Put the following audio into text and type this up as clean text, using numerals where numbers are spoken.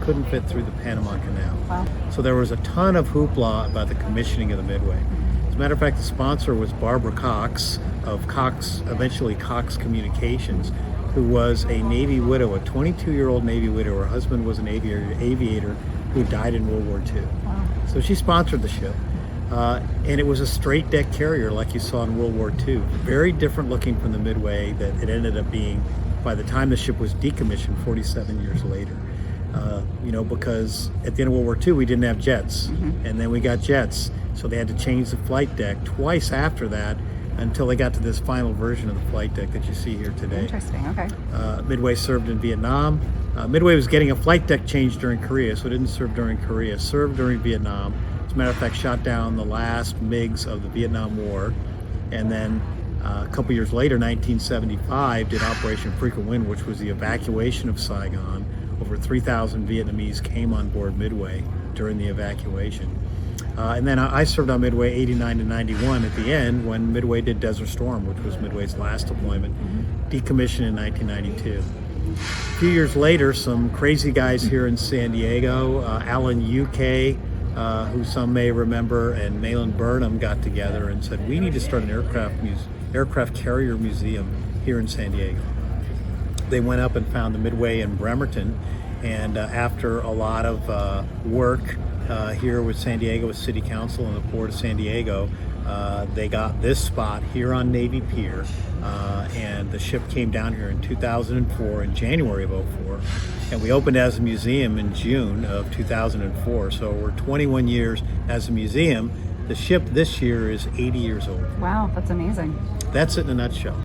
couldn't fit through the Panama Canal. Wow. So there was a ton of hoopla about the commissioning of the Midway. As a matter of fact, the sponsor was Barbara Cox of Cox, eventually Cox Communications, who was a Navy widow, a 22-year-old Navy widow. Her husband was an aviator who died in World War II. Wow. So she sponsored the ship. And it was a straight deck carrier like you saw in World War II. Very different looking from the Midway that it ended up being by the time the ship was decommissioned 47 years later. Because at the end of World War II, we didn't have jets. And then we got jets. So they had to change the flight deck twice after that until they got to this final version of the flight deck that you see here today. Interesting, okay. Midway served in Vietnam. Midway was getting a flight deck change during Korea, so it didn't serve during Korea. Served during Vietnam. As a matter of fact, shot down the last MiGs of the Vietnam War. And then a couple years later, 1975, did Operation Frequent Wind, which was the evacuation of Saigon. Over 3,000 Vietnamese came on board Midway during the evacuation. And then I served on Midway 89 to 91 at the end when Midway did Desert Storm, which was Midway's last deployment, decommissioned in 1992. A few years later, some crazy guys here in San Diego, Alan UK, who some may remember, and Malin Burnham got together and said, we need to start an aircraft carrier museum here in San Diego. They went up and found the Midway in Bremerton, and after a lot of work here with San Diego, with City Council and the Port of San Diego, they got this spot here on Navy Pier, and the ship came down here in 2004, in January of 04, and we opened as a museum in June of 2004, so we're 21 years as a museum. The ship this year is 80 years old. Wow, that's amazing. That's it in a nutshell.